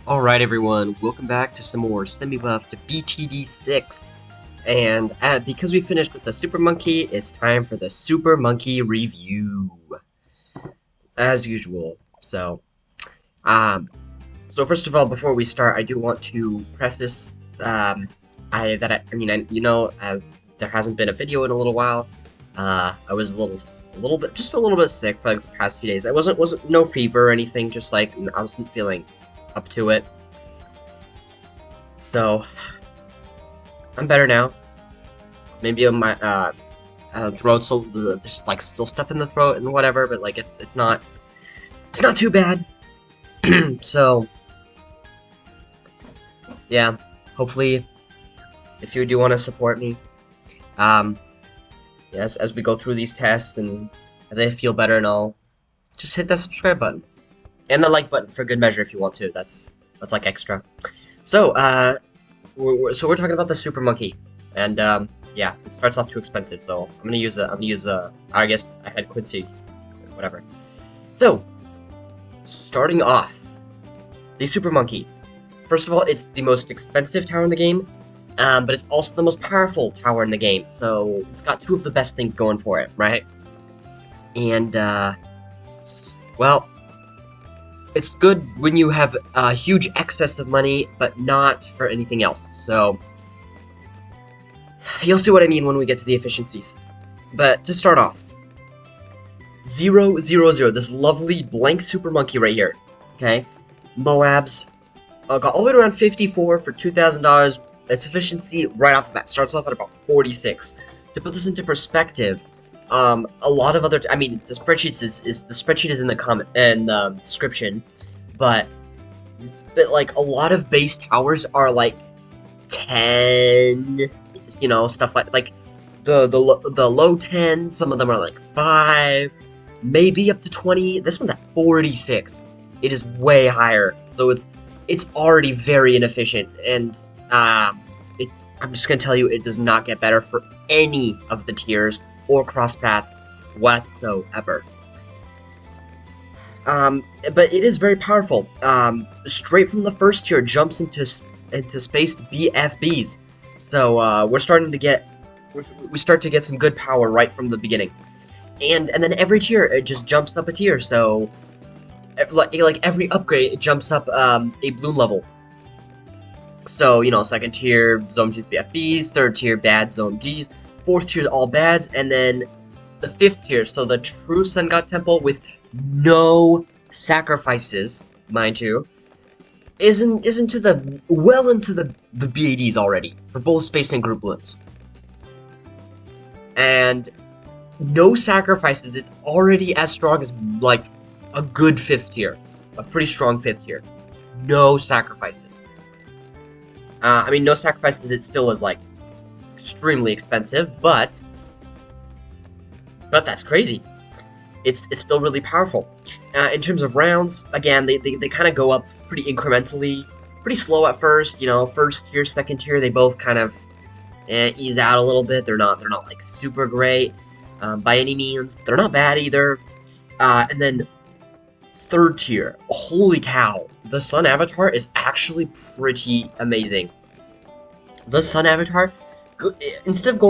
Alright everyone, welcome back to some more semi-buffed BTD 6. And because we finished with the Super Monkey, it's time for the Super Monkey review. As usual. Um, so first of all, before we start, I do want to preface, there hasn't been a video in a little while. I was just a little bit sick for like the past few days. I wasn't no fever or anything, just like I wasn't feeling up to it. So I'm better now. Maybe my throat's there's like still stuff in the throat and whatever, but like it's not too bad. So yeah, hopefully if you do want to support me, yes, as we go through these tests and as I feel better and all, just hit that subscribe button and the like button for good measure if you want to. That's like extra. So we're talking about the Super Monkey, and yeah, it starts off too expensive, so I'm gonna use I guess I had Quincy, whatever. So starting off, the Super Monkey. First of all, it's the most expensive tower in the game, but it's also the most powerful tower in the game. So it's got two of the best things going for it, right? And well, it's good when you have a huge excess of money, but not for anything else. So you'll see what I mean when we get to the efficiencies. But to start off, 0, 0, 0, this lovely blank Super Monkey right here. Okay, Moabs got all the way around 54 for $2,000. Its efficiency right off the bat starts off at about 46. To put this into perspective, a lot of other, the spreadsheet is in the comment and description, but like a lot of base towers are like 10, stuff like the low 10. Some of them are like 5, maybe up to 20. This one's at 46. It is way higher, so it's already very inefficient, and I'm just gonna tell you, it does not get better for any of the tiers or cross paths whatsoever. But it is very powerful. Straight from the first tier, jumps into spaced BFBs. So we start to get some good power right from the beginning, and then every tier it just jumps up a tier. So like every upgrade, it jumps up a bloom level. So second tier Zone G's BFBs, third tier bad Zone G's, fourth tier all bads, and then the fifth tier, so the true Sun God Temple with no sacrifices, mind you, is into the BADs already for both space and group balloons. And no sacrifices, it's already as strong as like a good fifth tier, a pretty strong fifth tier. No sacrifices. No sacrifices, it still is like extremely expensive, but that's crazy. It's still really powerful. In terms of rounds, again, they kind of go up pretty incrementally, pretty slow at first. First tier, second tier, they both kind of ease out a little bit. They're not like super great by any means, but they're not bad either. And then third tier, holy cow, the Sun Avatar is actually pretty amazing. The Sun Avatar, instead of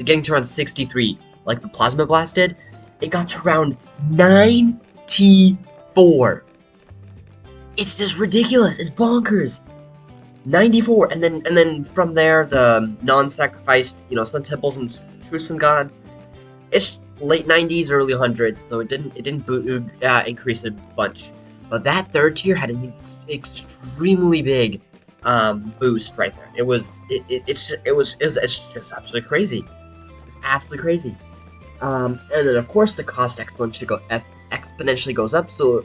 getting to around 63 like the Plasma Blast did, it got to around 94. It's just ridiculous. It's bonkers. 94, and then from there the non-sacrificed, Sun Temples and True Sun God, it's late 90s, early 100s, so it didn't increase a bunch. But that third tier had an extremely big boost right there. It's just absolutely crazy. It's absolutely crazy. And then of course the cost exponentially goes up. So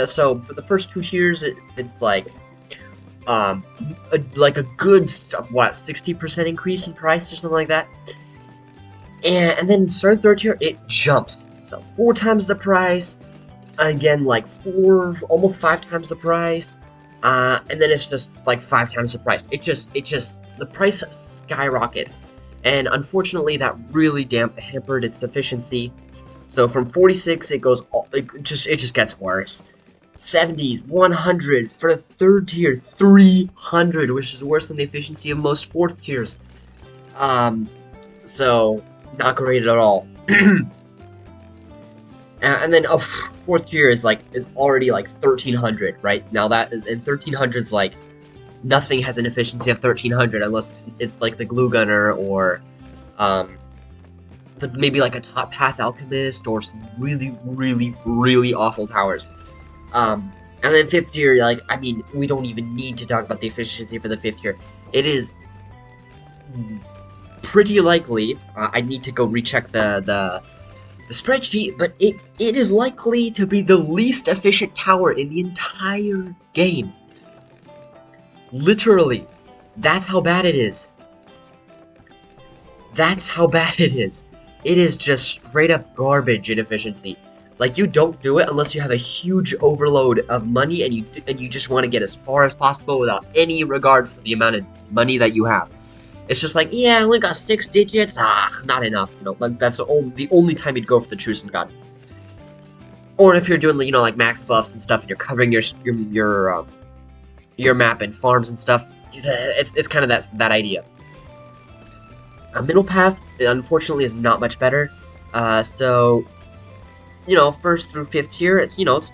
so for the first two tiers, it's like a good 60% increase in price or something like that. And then third tier, it jumps. So 4 times the price. Again, like almost 5 times the price. And then it's just like 5 times the price. The price skyrockets. And unfortunately, that really hampered its efficiency. So from 46, it just gets worse. 70s, 100 for the 3rd tier, 300, which is worse than the efficiency of most 4th tiers. So not great at all. And then 4th tier is already like 1300, right? Now that is, and 1300's like nothing has an efficiency of 1300 unless it's like the glue gunner or maybe like a top path alchemist or some really awful towers. And then 5th tier, like, I mean, we don't even need to talk about the efficiency for the 5th tier. It is pretty likely, I need to go recheck the spreadsheet, but it is likely to be the least efficient tower in the entire game. Literally, that's how bad it is. That's how bad it is. It is just straight up garbage in efficiency. Like, you don't do it unless you have a huge overload of money and you just want to get as far as possible without any regard for the amount of money that you have. It's just like, yeah, I only got 6 digits. Not enough. You know, that's the only time you'd go for the Truce and God. Or if you're doing, you know, like max buffs and stuff, and you're covering your map and farms and stuff. It's kind of that idea. A middle path, unfortunately, is not much better. So, you know, 1st through 5th tier, it's, you know, it's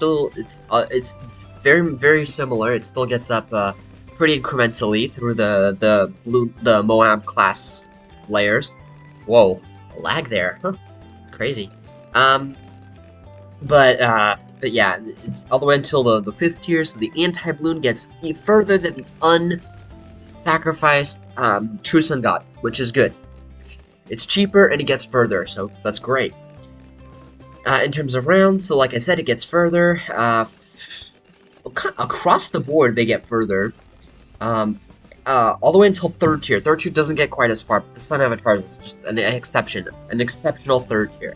very similar. It still gets up pretty incrementally through the Moab class layers. Whoa, lag there, huh? Crazy. But yeah, it's all the way until the 5th tier, so the anti-balloon gets further than the unsacrificed True Sun God, which is good. It's cheaper and it gets further, so that's great. In terms of rounds, so like I said, it gets further. Across the board, they get further. All the way until 3rd tier. 3rd tier doesn't get quite as far, but the Sun Avatar is just an exception. An exceptional 3rd tier.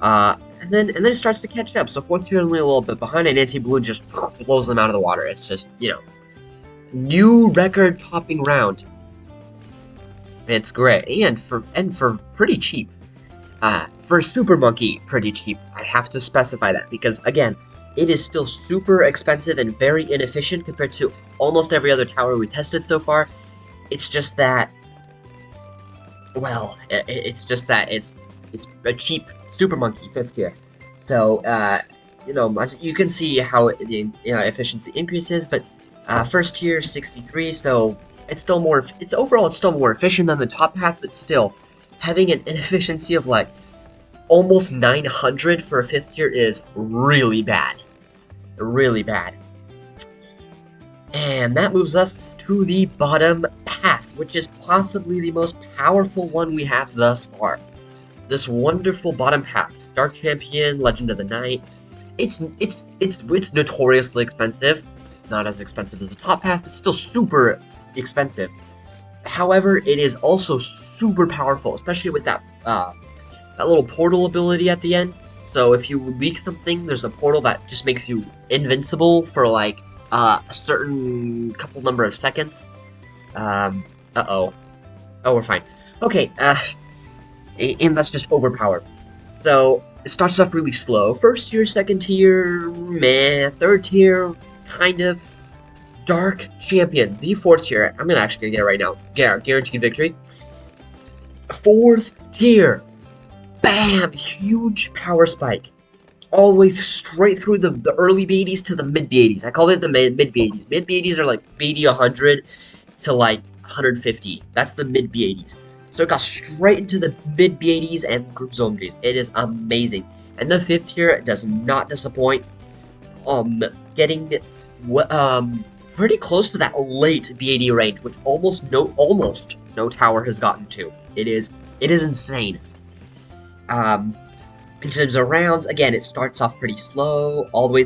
And then it starts to catch up. So 4th tier is only a little bit behind, and Anti-Balloon just blows them out of the water. It's just, you know, new record-topping round. It's great, and for pretty cheap. For Super Monkey, pretty cheap. I have to specify that because again, it is still super expensive and very inefficient compared to almost every other tower we tested so far. It's just that, well, it's just that it's a cheap Super Monkey 5th tier. So, you know, you can see how the efficiency increases, but 1st tier 63, so it's still more. Overall it's still more efficient than the top path, but still having an efficiency of like almost 900 for a 5th tier is really bad. Really bad. And that moves us to the bottom path, which is possibly the most powerful one we have thus far. This wonderful bottom path. Dark Champion, Legend of the Night. It's notoriously expensive. Not as expensive as the top path, but still super expensive. However, it is also super powerful, especially with that little portal ability at the end. So if you leak something, there's a portal that just makes you invincible for like a certain couple number of seconds. Oh, we're fine. Okay, and that's just overpowered. So it starts off really slow. 1st tier, 2nd tier, meh. 3rd tier, kind of. Dark Champion, the 4th tier. I'm actually gonna get it right now. Guaranteed victory. 4th tier. Bam! Huge power spike. All the way straight through the early BTDs to the mid BTDs. I call it the mid BTDs. Mid BTDs are like BT 100 to like 150. That's the mid BTDs. So it got straight into the mid BTDs and group zometries. It is amazing. And the 5th tier does not disappoint. Getting pretty close to that late BAD range, which almost no tower has gotten to. It is insane. In terms of rounds, again, it starts off pretty slow, all the way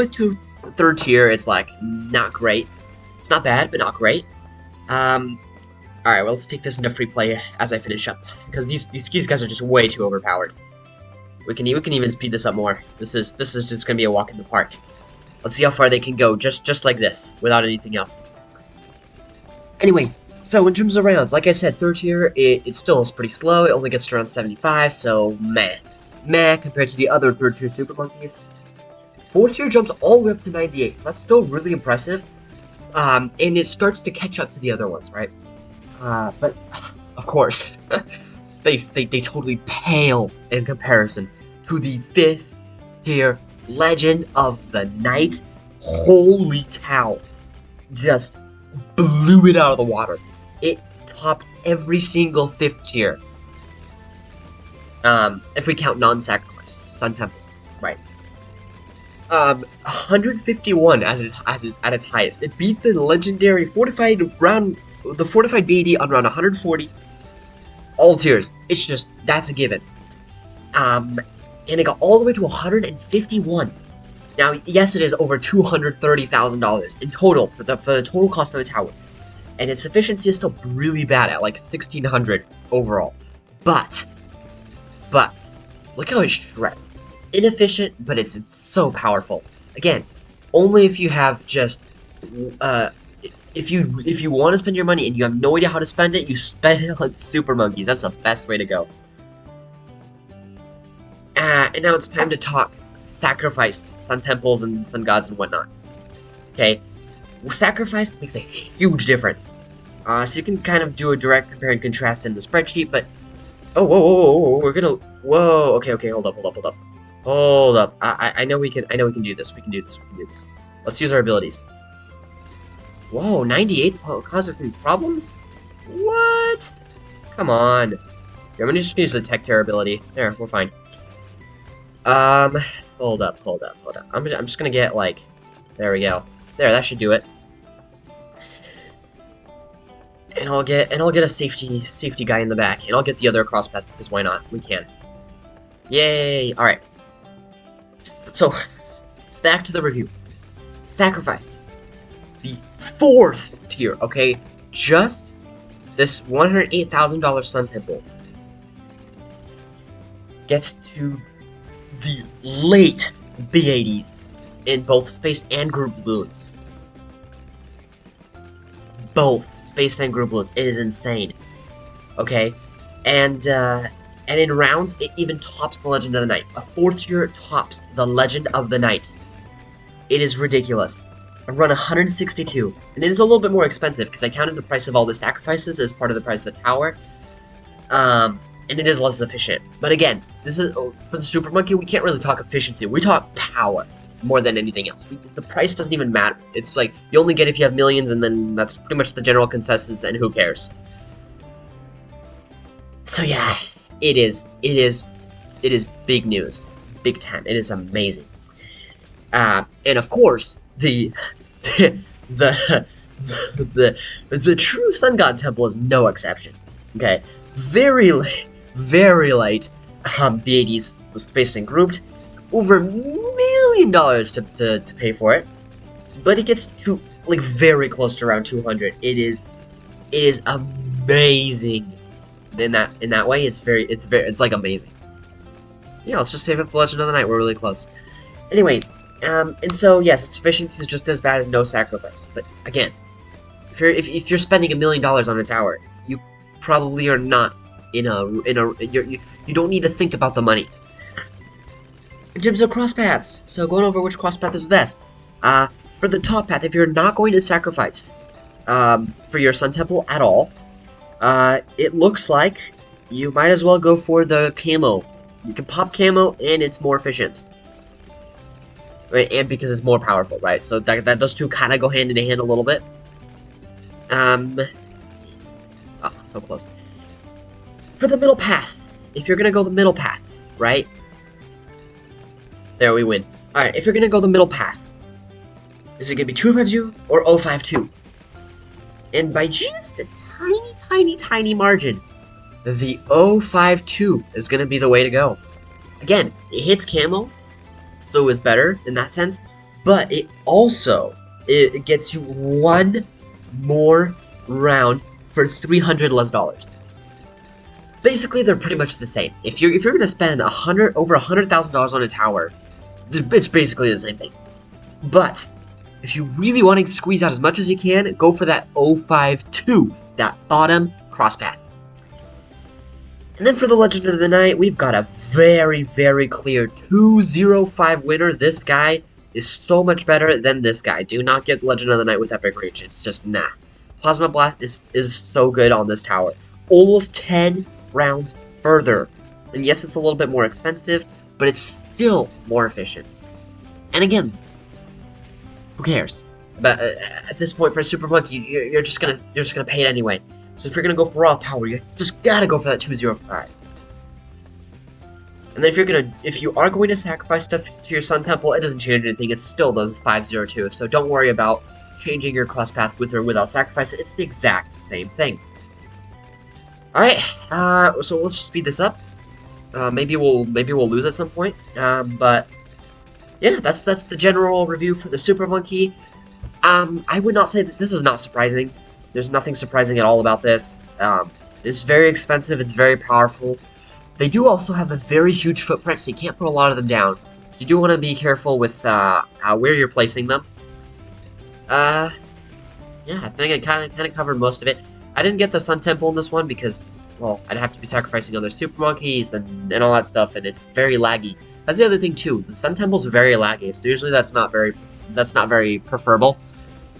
to 3rd tier. It's like not great. It's not bad, but not great. All right, well, let's take this into free play as I finish up, because these guys are just way too overpowered. We can even speed this up more. This is just gonna be a walk in the park. Let's see how far they can go, just like this, without anything else. Anyway, so in terms of rounds, like I said, 3rd tier, it still is pretty slow. It only gets to around 75, so meh compared to the other 3rd tier Super Monkeys. 4th tier jumps all the way up to 98, so that's still really impressive. And it starts to catch up to the other ones, right? But of course, they totally pale in comparison to the 5th tier Legend of the Night. Holy cow! Just blew it out of the water. It topped every single 5th tier. If we count non-sacrifice Sun Temples, right? 151 as at its highest. It beat the legendary fortified BTD on round 140. All tiers. It's just, that's a given. And it got all the way to 151. Now, yes, it is over $230,000 in total for the total cost of the tower, and its efficiency is still really bad at like 1,600 overall. But look how it shreds. Inefficient, but it's so powerful. Again, only if you have just if you want to spend your money and you have no idea how to spend it, you spend it on super monkeys. That's the best way to go. And now it's time to talk sacrificed sun temples and sun gods and whatnot. Okay, sacrificed makes a huge difference. So you can kind of do a direct compare and contrast in the spreadsheet, but whoa, we're gonna okay, hold up. I know we can do this. We can do this. Let's use our abilities. Whoa, 98's causing problems? What? Come on. Here, I'm gonna just use the tech terror ability. There, we're fine. Hold up. I'm just gonna get like, there we go. There, that should do it. And I'll get a safety guy in the back, and I'll get the other cross path because why not? We can. Yay! All right. So, back to the review. Sacrifice. The 4th tier, okay? Just this $108,000 Sun Temple gets to the late B80s in both space and group balloons. Both space and group balloons. It is insane. Okay? And in rounds, it even tops the Legend of the Night. A 4th tier tops the Legend of the Night. It is ridiculous. I run 162, and it is a little bit more expensive because I counted the price of all the sacrifices as part of the price of the tower. And it is less efficient. But again, this is for the Super Monkey. We can't really talk efficiency. We talk power more than anything else. The price doesn't even matter. It's like you only get if you have millions, and then that's pretty much the general consensus. And who cares? So yeah, it is big news, big time. It is amazing. And of course, the true Sun God Temple is no exception. Okay, very late B80s was spaced and grouped, over $1 million to pay for it, but it gets to like very close to around 200. It is amazing in that way. It's like amazing. Yeah, let's just save it for Legend of the Night. We're really close. Anyway. And so yes, its efficiency is just as bad as no sacrifice. But again, if you're spending $1 million on a tower, you probably are not you don't need to think about the money. In terms of cross paths, so going over which cross path is best. For the top path, if you're not going to sacrifice for your Sun Temple at all, it looks like you might as well go for the camo. You can pop camo, and it's more efficient. Right, and because it's more powerful, right? So that those two kind of go hand in hand a little bit. Oh, so close. For the middle path, if you're gonna go the middle path, right? There we win. All right, if you're gonna go the middle path, is it gonna be 250 or 052? And by just a tiny margin, the 052 is gonna be the way to go. Again, it hits camo. So is better in that sense, but it also gets you one more round for $300 less. Basically, they're pretty much the same. If you're gonna spend over $100,000 on a tower, it's basically the same thing. But if you really want to squeeze out as much as you can, go for that 052, that bottom cross path. And then for the Legend of the Night, we've got a very clear 205 winner. This guy, is so much better than this guy. Do not get Legend of the Night with Epic Reach. It's just nah. Plasma Blast is so good on this tower. Almost 10 rounds further. And yes, it's a little bit more expensive, but it's still more efficient. And again, who cares? But at this point, for a Super Monkey, you're just gonna pay it anyway. So if you're gonna go for raw power, you just gotta go for that 205. And then if you are going to sacrifice stuff to your Sun Temple, it doesn't change anything. It's still those 502. So don't worry about changing your cross path with or without sacrifice. It's the exact same thing. All right. So let's just speed this up. Maybe we'll lose at some point. But yeah, that's the general review for the Super Monkey. I would not say that this is not surprising. There's nothing surprising at all about this. It's very expensive. It's very powerful. They do also have a very huge footprint, so you can't put a lot of them down. So you do want to be careful with where you're placing them. Yeah, I think I kind of covered most of it. I didn't get the Sun Temple in this one because, well, I'd have to be sacrificing other Super Monkeys and all that stuff, and it's very laggy. That's the other thing too. The Sun Temple's very laggy, so usually that's not very preferable.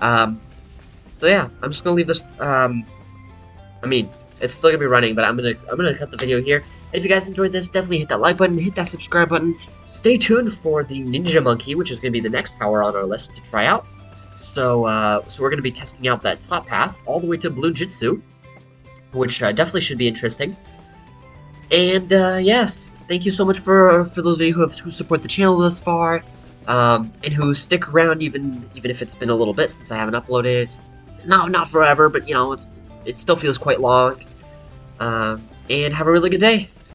So yeah, I'm just gonna leave this. I mean, it's still gonna be running, but I'm gonna cut the video here. If you guys enjoyed this, definitely hit that like button, hit that subscribe button. Stay tuned for the Ninja Monkey, which is gonna be the next tower on our list to try out. So we're gonna be testing out that top path all the way to Blue Jitsu, which definitely should be interesting. And yes, thank you so much for those of you who support the channel thus far, and who stick around even if it's been a little bit since I haven't uploaded. It's not forever, but you know, it still feels quite long. And have a really good day.